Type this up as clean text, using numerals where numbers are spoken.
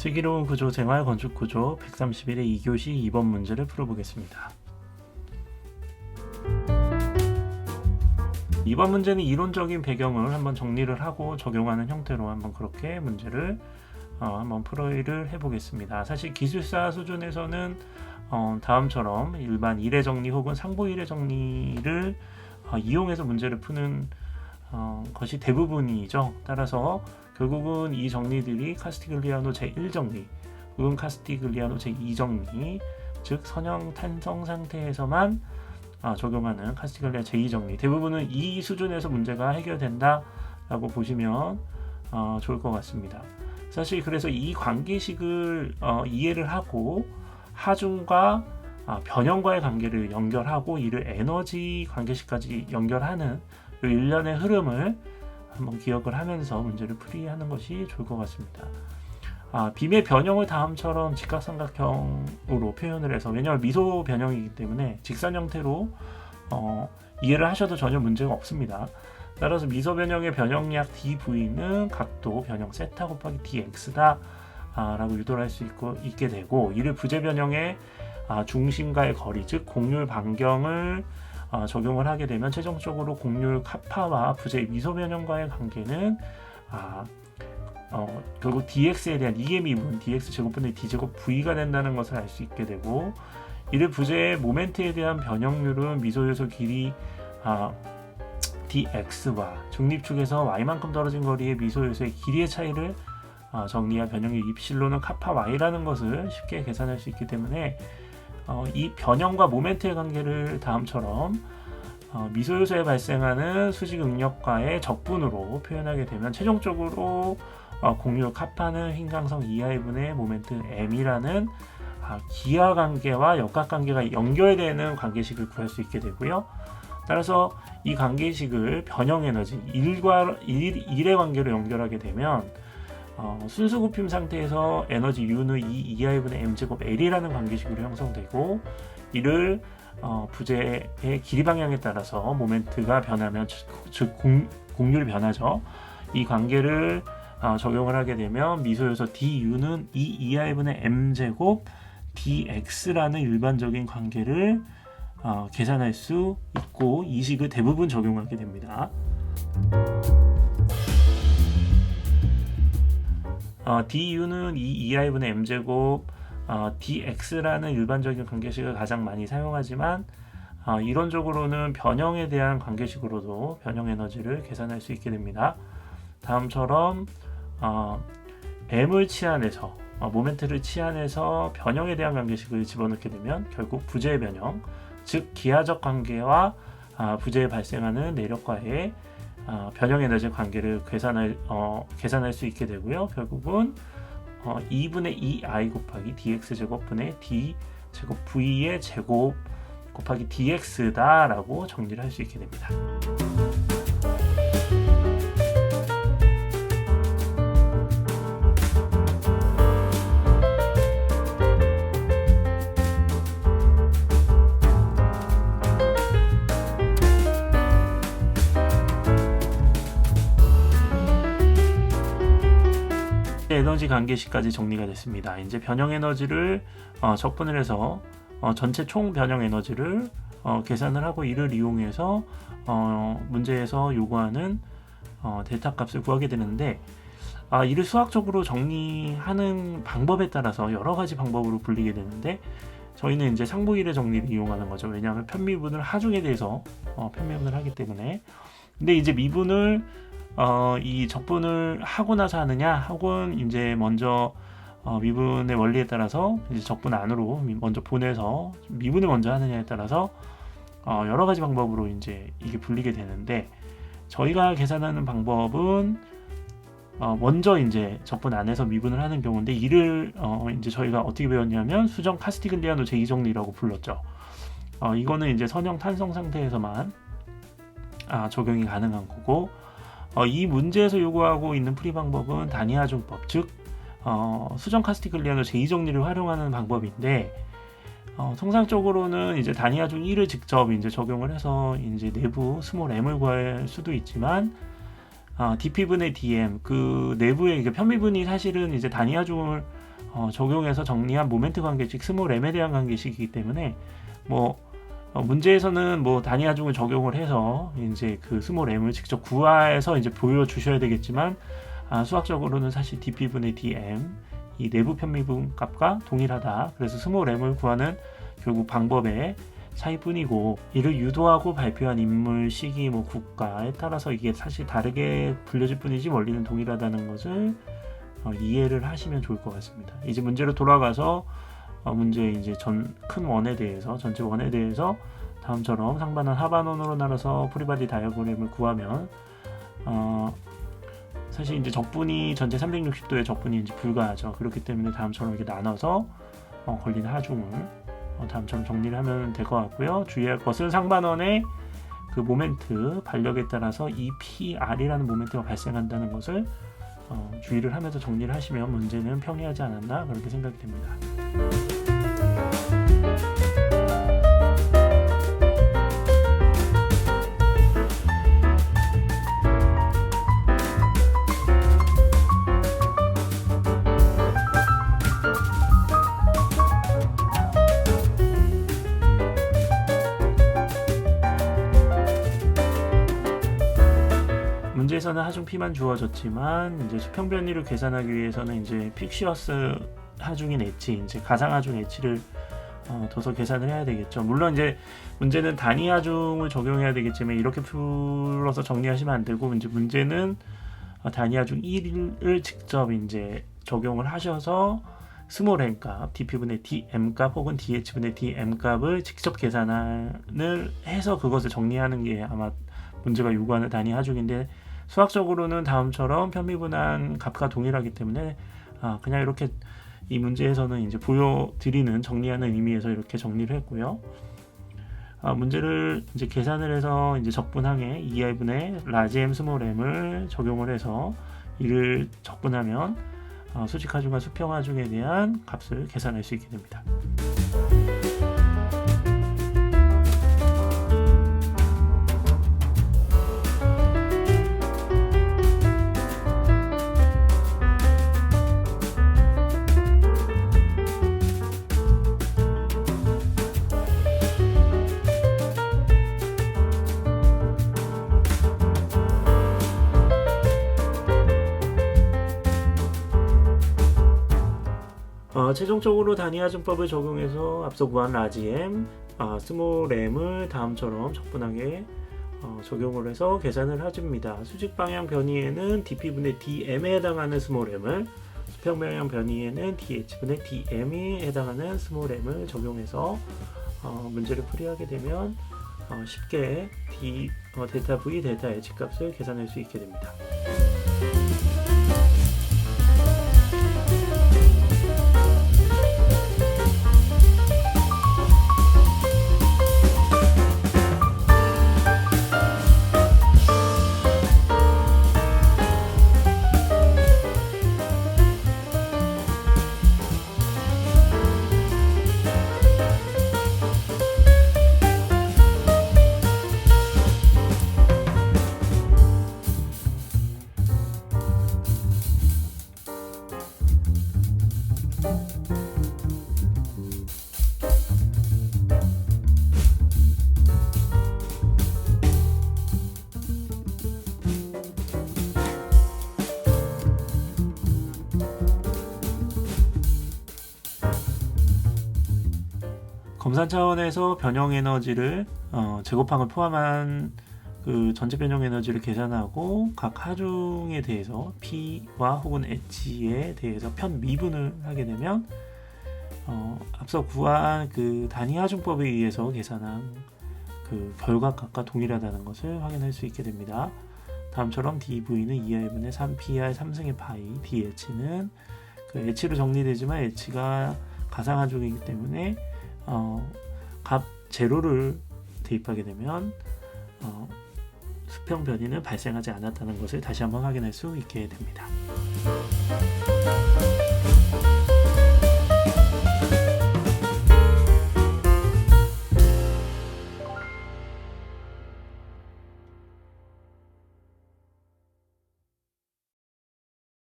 슬기로운 구조 생활 건축 구조 131의 2교시 2번 문제를 풀어보겠습니다. 이번 문제는 이론적인 배경을 한번 정리를 하고 적용하는 형태로 한번 그렇게 문제를 한번 풀이를 해보겠습니다. 사실 기술사 수준에서는 다음처럼 일반 이례 정리 혹은 상보 이례 정리를 이용해서 문제를 푸는 것이 대부분이죠. 따라서 결국은 이 정리들이 카스티글리아노 제1정리 혹은 카스티글리아노 제2정리, 즉 선형 탄성 상태에서만 적용하는 카스티글리아 제2정리, 대부분은 이 수준에서 문제가 해결된다 라고 보시면 좋을 것 같습니다. 사실 그래서 이 관계식을 이해를 하고 하중과 변형과의 관계를 연결하고 이를 에너지 관계식까지 연결하는 이 일련의 흐름을 한번 기억을 하면서 문제를 풀이하는 것이 좋을 것 같습니다. 빔의 변형을 다음처럼 직각삼각형으로 표현을 해서, 왜냐하면 미소 변형이기 때문에 직선 형태로 이해를 하셔도 전혀 문제가 없습니다. 따라서 미소 변형의 변형량 dv는 각도 변형 세타 곱하기 dx다 라고 유도를 할 수 있게 되고, 이를 부재 변형의 중심과의 거리, 즉 곡률 반경을 적용을 하게 되면 최종적으로 곡률 카파와 부재 미소 변형과의 관계는 결국 dx에 대한 2의 미분 dx 제곱분의 d제곱 v가 된다는 것을 알 수 있게 되고, 이를 부재의 모멘트에 대한 변형률은 미소 요소 길이 dx와 중립축에서 y만큼 떨어진 거리의 미소 요소의 길이의 차이를 정리한 변형률 입실로는 카파 y라는 것을 쉽게 계산할 수 있기 때문에 이 변형과 모멘트의 관계를 다음처럼 미소 요소에 발생하는 수직 응력과의 적분으로 표현하게 되면 최종적으로 곡률 카파는 흰강성 2i 분의 모멘트 m이라는 기하 관계와 역각 관계가 연결되는 관계식을 구할 수 있게 되고요. 따라서 이 관계식을 변형 에너지 1의 관계로 연결하게 되면 순수 굽힘 상태에서 에너지 U는 2i 분의 m제곱 L이라는 관계식으로 형성되고, 이를 부재의 길이 방향에 따라서 모멘트가 변하면, 즉 곡률이 변하죠. 이 관계를 적용을 하게 되면 미소 요소 du는 2i 분의 m제곱 dx라는 일반적인 관계를 계산할 수 있고, 이 식을 대부분 적용하게 됩니다. du는 2i 분의 m제곱 dx라는 일반적인 관계식을 가장 많이 사용하지만 이론적으로는 변형에 대한 관계식으로도 변형 에너지를 계산할 수 있게 됩니다. 다음처럼 m을 치환해서 모멘트를 치환해서 변형에 대한 관계식을 집어넣게 되면 결국 부재의 변형, 즉 기하적 관계와 부재에 발생하는 내력과의 변형 에너지 관계를 계산할 수 있게 되고요. 결국은 2분의 2i 곱하기 dx 제곱분의 d 제곱 v의 제곱 곱하기 dx다 라고 정리를 할 수 있게 됩니다. 에너지 관계식까지 정리가 됐습니다. 이제 변형 에너지를 적분을 해서 전체 총 변형 에너지를 계산을 하고, 이를 이용해서 문제에서 요구하는 델타 값을 구하게 되는데, 이를 수학적으로 정리하는 방법에 따라서 여러 가지 방법으로 불리게 되는데, 저희는 이제 상보이례 정리를 이용하는 거죠. 왜냐하면 편미분을 하중에 대해서 편미분을 하기 때문에. 근데 이제 미분을 이 적분을 하고 나서 하느냐, 혹은 이제 먼저 미분의 원리에 따라서 이제 적분 안으로 먼저 보내서 미분을 먼저 하느냐에 따라서 여러 가지 방법으로 이제 이게 불리게 되는데, 저희가 계산하는 방법은 먼저 이제 적분 안에서 미분을 하는 경우인데, 이를 이제 저희가 어떻게 배웠냐면 수정 카스티글리아노 제2정리라고 불렀죠. 이거는 이제 선형 탄성 상태에서만 적용이 가능한 거고, 이 문제에서 요구하고 있는 풀이 방법은 단위하중법, 즉 수정 카스티글리아노 제2정리를 활용하는 방법인데, 통상적으로는 이제 단위하중 1을 직접 이제 적용을 해서 이제 내부 스몰 m을 구할 수도 있지만, dp분의 dm, 그 내부의 편미분이 사실은 이제 단위하중을 적용해서 정리한 모멘트 관계식 스몰 m에 대한 관계식이기 때문에 문제에서는 단위 하중을 적용을 해서 이제 그 스몰 m을 직접 구해서 이제 보여주셔야 되겠지만 수학적으로는 사실 dp분의 dm 이 내부 편미분 값과 동일하다. 그래서 스몰 m을 구하는 결국 방법의 차이뿐이고, 이를 유도하고 발표한 인물, 시기, 국가에 따라서 이게 사실 다르게 불려질 뿐이지 원리는 동일하다는 것을 이해를 하시면 좋을 것 같습니다. 이제 문제로 돌아가서 문제 이제 큰 원에 대해서, 전체 원에 대해서 다음처럼 상반원 하반원으로 나눠서 프리바디 다이어그램을 구하면 사실 이제 적분이 전체 360도의 적분이 이제 불가하죠. 그렇기 때문에 다음처럼 이렇게 나눠서 걸리는 하중을 다음처럼 정리를 하면 될 것 같고요. 주의할 것은 상반원의 그 모멘트 반력에 따라서 이 PR이라는 모멘트가 발생한다는 것을 주의를 하면서 정리를 하시면 문제는 평이하지 않았나 그렇게 생각이 됩니다. 문제에서는 하중 P만 주어졌지만 이제 수평 변이를 계산하기 위해서는 이제 픽시어스 하중인 H, 이제 가상 하중 H를 둬서 계산을 해야 되겠죠. 물론 이제 문제는 단위 하중을 적용해야 되겠지만 이렇게 풀어서 정리하시면 안 되고, 이제 문제는 단위 하중 1을 직접 이제 적용을 하셔서 스몰 m 값, dp분의 dm 값 혹은 dh분의 dm 값을 직접 계산을 해서 그것을 정리하는 게 아마 문제가 요구하는 단위 하중인데, 수학적으로는 다음처럼 편미분한 값과 동일하기 때문에 그냥 이렇게 이 문제에서는 이제 보여드리는 정리하는 의미에서 이렇게 정리를 했고요. 문제를 이제 계산을 해서 이제 적분항에 2I분의 라지 M 스몰 m을 적용을 해서 이를 적분하면 수직 하중과 수평 하중에 대한 값을 계산할 수 있게 됩니다. 최종적으로 단위 하중법을 적용해서 앞서 구한 라지 M, 스몰 m을 다음처럼 적분하게 적용을 해서 계산을 해줍니다. 수직 방향 변이에는 dp분의 dm에 해당하는 스몰 m을, 수평 방향 변이에는 dh분의 dm에 해당하는 스몰 m을 적용해서 문제를 풀이하게 되면 쉽게 델타 v, 델타 h 값을 계산할 수 있게 됩니다. 검산 차원에서 변형 에너지를 제곱항을 포함한 그 전체 변형 에너지를 계산하고 각 하중에 대해서 P와 혹은 H에 대해서 편미분을 하게 되면 앞서 구한 그 단위 하중법에 의해서 계산한 그 결과값과 동일하다는 것을 확인할 수 있게 됩니다. 다음처럼 dv는 2i분의 3pi 3승의 파이, dh는 그 h로 정리되지만 h가 가상하중이기 때문에 값 제로를 대입하게 되면 수평 변이는 발생하지 않았다는 것을 다시 한번 확인할 수 있게 됩니다.